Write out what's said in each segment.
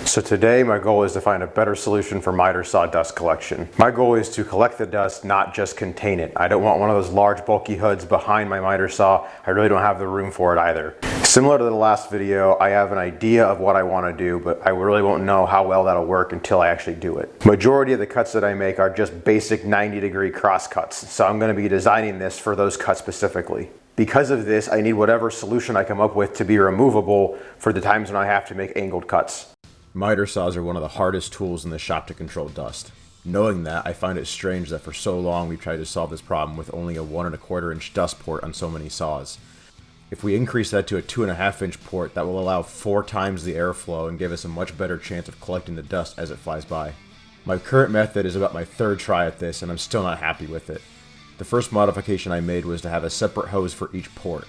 So today my goal is to find a better solution for miter saw dust collection. My goal is to collect the dust, not just contain it. I don't want one of those large bulky hoods behind my miter saw. I really don't have the room for it either. Similar to the last video, I have an idea of what I want to do, but I really won't know how well that'll work until I actually do it. Majority of the cuts that I make are just basic 90-degree cross cuts, so I'm going to be designing this for those cuts specifically. Because of this, I need whatever solution I come up with to be removable for the times when I have to make angled cuts. Miter saws are one of the hardest tools in the shop to control dust. Knowing that, I find it strange that for so long we've tried to solve this problem with only a 1 1/4 inch dust port on so many saws. If we increase that to a 2.5 inch port, that will allow 4 times the airflow and give us a much better chance of collecting the dust as it flies by. My current method is about my 3rd try at this, and I'm still not happy with it. The first modification I made was to have a separate hose for each port.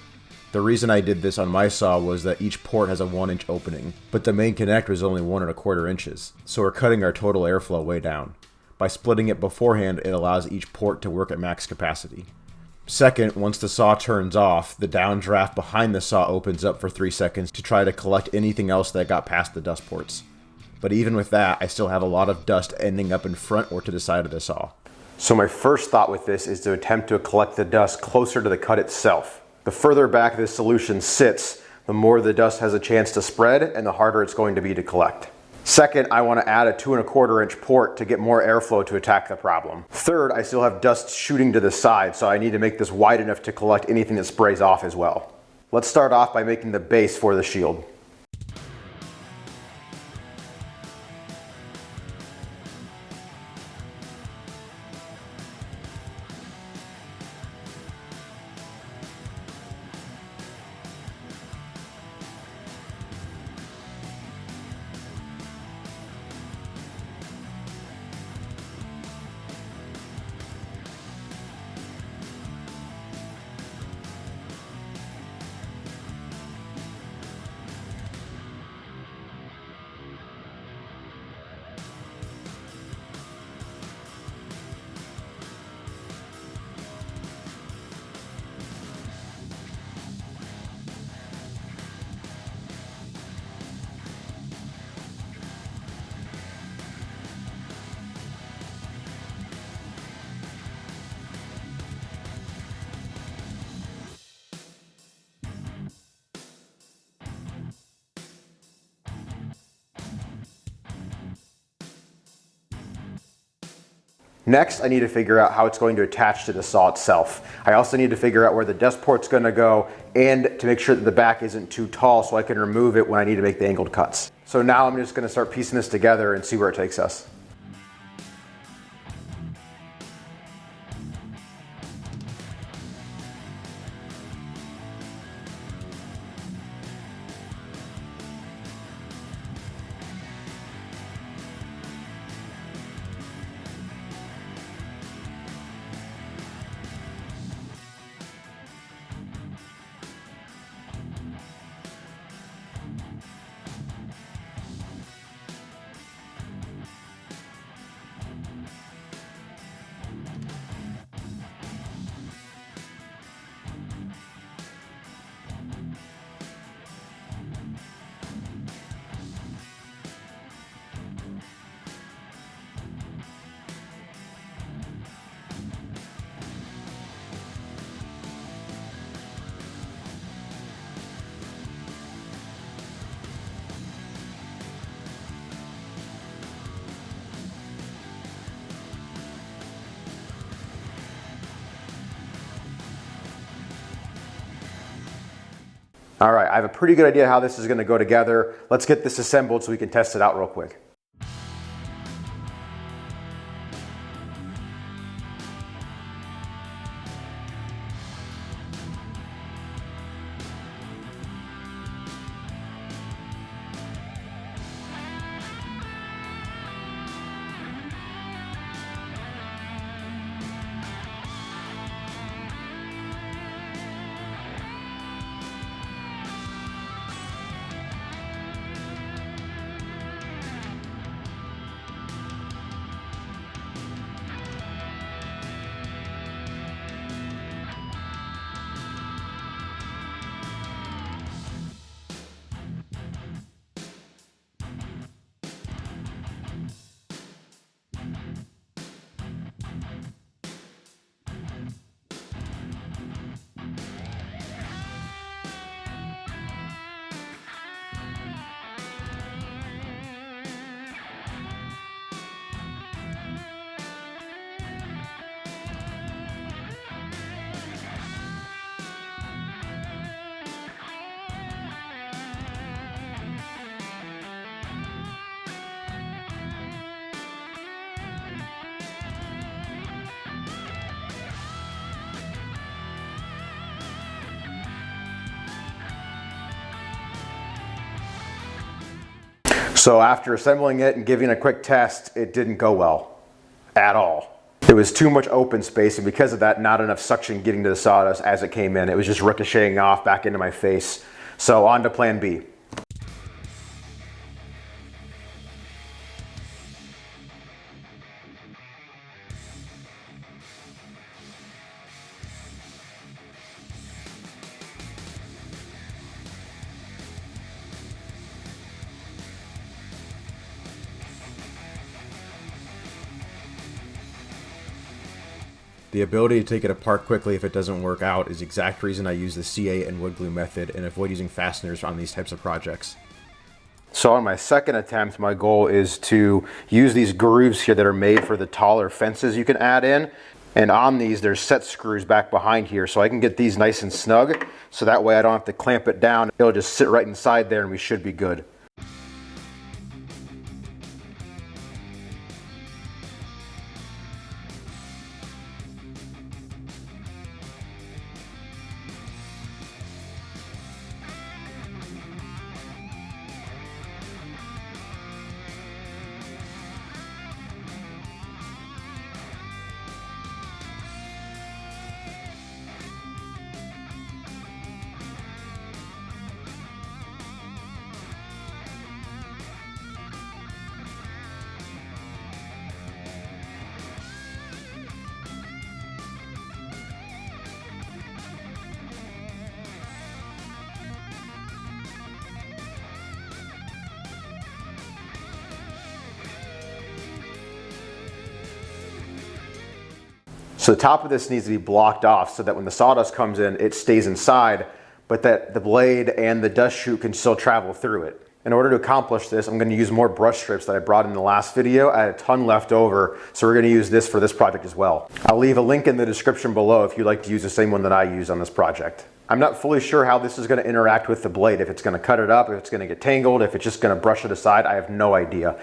The reason I did this on my saw was that each port has a 1 inch opening, but the main connector is only 1 1/4 inches, so we're cutting our total airflow way down. By splitting it beforehand, it allows each port to work at max capacity. Second, once the saw turns off, the downdraft behind the saw opens up for 3 seconds to try to collect anything else that got past the dust ports. But even with that, I still have a lot of dust ending up in front or to the side of the saw. So my first thought with this is to attempt to collect the dust closer to the cut itself. The further back this solution sits, the more the dust has a chance to spread and the harder it's going to be to collect. Second, I want to add a 2 1/4 inch port to get more airflow to attack the problem. Third, I still have dust shooting to the side, so I need to make this wide enough to collect anything that sprays off as well. Let's start off by making the base for the shield. Next, I need to figure out how it's going to attach to the saw itself. I also need to figure out where the dust port's going to go and to make sure that the back isn't too tall so I can remove it when I need to make the angled cuts. So now I'm just going to start piecing this together and see where it takes us. All right, I have a pretty good idea how this is going to go together. Let's get this assembled so we can test it out real quick. So after assembling it and giving a quick test, it didn't go well at all. There was too much open space, and because of that, not enough suction getting to the sawdust as it came in. It was just ricocheting off back into my face. So on to plan B. The ability to take it apart quickly if it doesn't work out is the exact reason I use the C8 and wood glue method and avoid using fasteners on these types of projects. So on my second attempt, my goal is to use these grooves here that are made for the taller fences you can add in. And on these, there's set screws back behind here, so I can get these nice and snug, so that way I don't have to clamp it down. It'll just sit right inside there and we should be good. So the top of this needs to be blocked off so that when the sawdust comes in, it stays inside, but that the blade and the dust chute can still travel through it. In order to accomplish this, I'm going to use more brush strips that I brought in the last video. I had a ton left over, so we're going to use this for this project as well. I'll leave a link in the description below if you'd like to use the same one that I use on this project. I'm not fully sure how this is going to interact with the blade, if it's going to cut it up, if it's going to get tangled, if it's just going to brush it aside. I have no idea.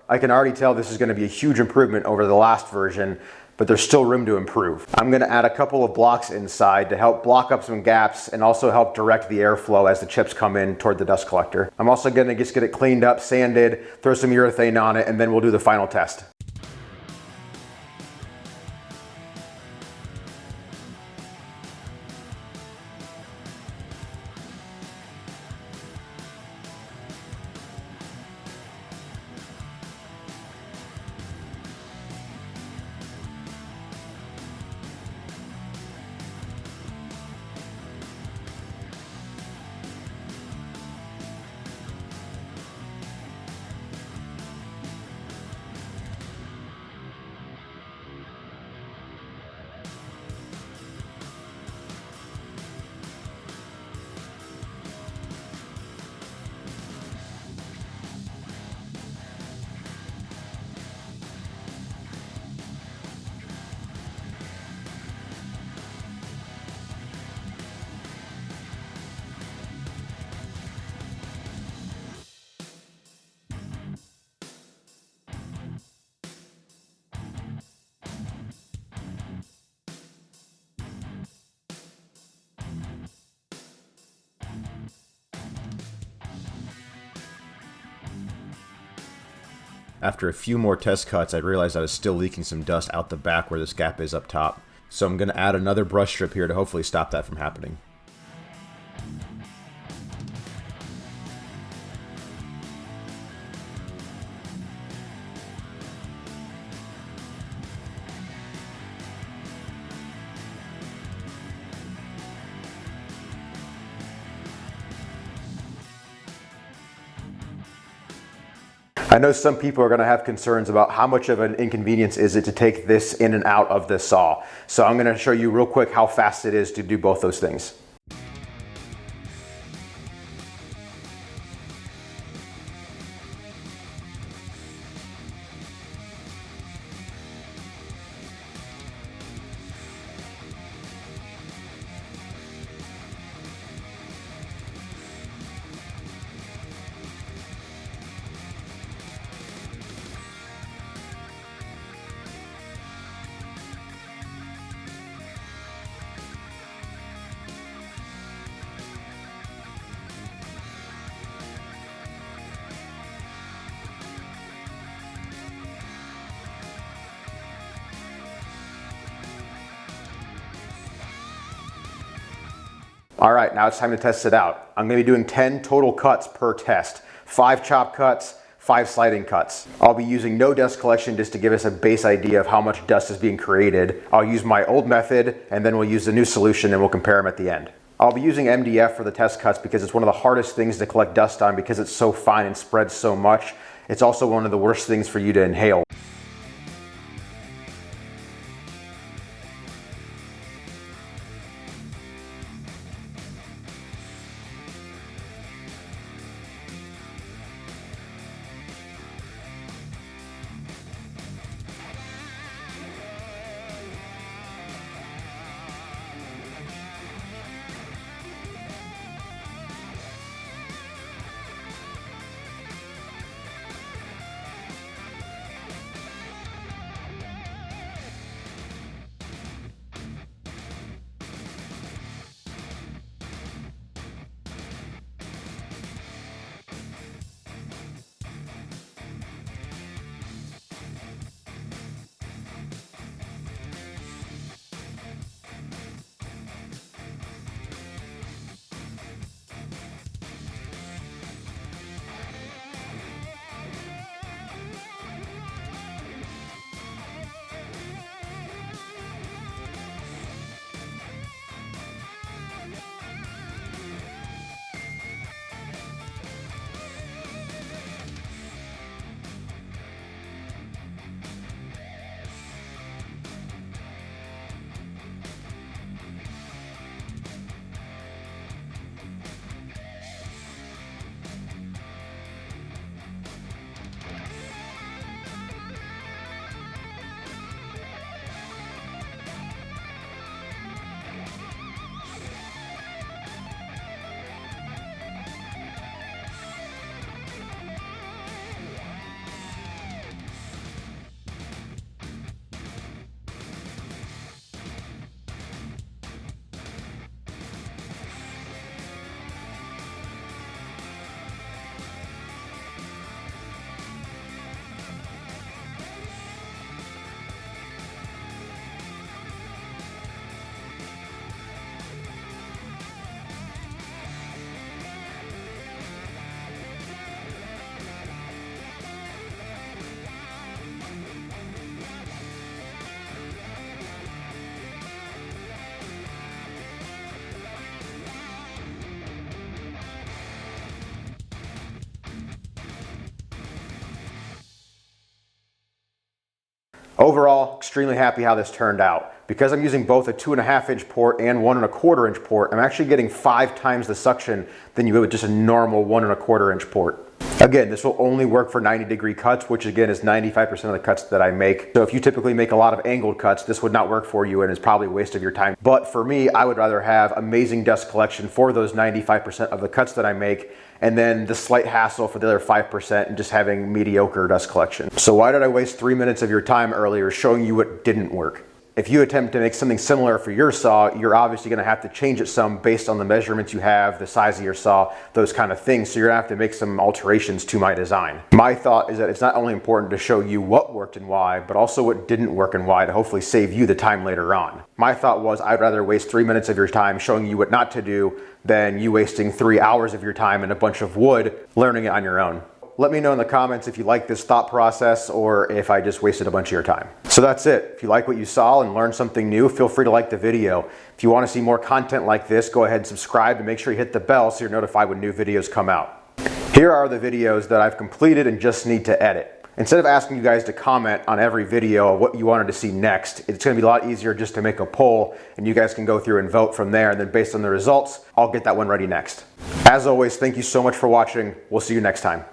I can already tell this is going to be a huge improvement over the last version, but there's still room to improve. I'm going to add a couple of blocks inside to help block up some gaps and also help direct the airflow as the chips come in toward the dust collector. I'm also going to just get it cleaned up, sanded, throw some urethane on it, and then we'll do the final test. After a few more test cuts, I realized I was still leaking some dust out the back where this gap is up top. So I'm going to add another brush strip here to hopefully stop that from happening. I know some people are going to have concerns about how much of an inconvenience is it to take this in and out of the saw. So I'm going to show you real quick how fast it is to do both those things. All right, now it's time to test it out. I'm going to be doing 10 total cuts per test. 5 chop cuts, 5 sliding cuts. I'll be using no dust collection just to give us a base idea of how much dust is being created. I'll use my old method and then we'll use the new solution and we'll compare them at the end. I'll be using MDF for the test cuts because it's one of the hardest things to collect dust on because it's so fine and spreads so much. It's also one of the worst things for you to inhale. Overall, extremely happy how this turned out. Because I'm using both a 2.5 inch port and 1.25 inch port, I'm actually getting 5 times the suction than you would with just a normal 1.25 inch port. Again, this will only work for 90-degree cuts, which again is 95% of the cuts that I make. So if you typically make a lot of angled cuts, this would not work for you and is probably a waste of your time. But for me, I would rather have amazing dust collection for those 95% of the cuts that I make, and then the slight hassle for the other 5% and just having mediocre dust collection. So why did I waste 3 minutes of your time earlier showing you what didn't work? If you attempt to make something similar for your saw, you're obviously going to have to change it some based on the measurements you have, the size of your saw, those kind of things. So you're going to have to make some alterations to my design. My thought is that it's not only important to show you what worked and why, but also what didn't work and why, to hopefully save you the time later on. My thought was I'd rather waste 3 minutes of your time showing you what not to do than you wasting 3 hours of your time and a bunch of wood learning it on your own. Let me know in the comments if you like this thought process or if I just wasted a bunch of your time. So that's it. If you like what you saw and learned something new, feel free to like the video. If you want to see more content like this, go ahead and subscribe and make sure you hit the bell so you're notified when new videos come out. Here are the videos that I've completed and just need to edit. Instead of asking you guys to comment on every video of what you wanted to see next, it's going to be a lot easier just to make a poll and you guys can go through and vote from there, and then based on the results, I'll get that one ready next. As always, thank you so much for watching. We'll see you next time.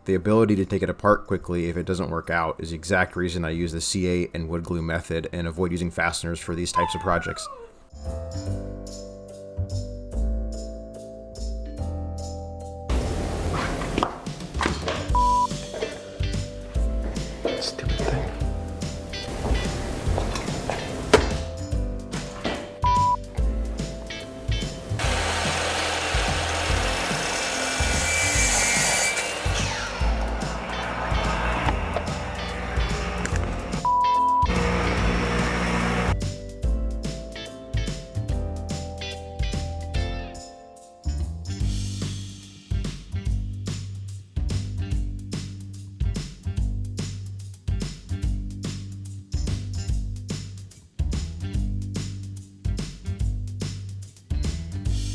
The ability to take it apart quickly if it doesn't work out is the exact reason I use the C8 and wood glue method and avoid using fasteners for these types of projects.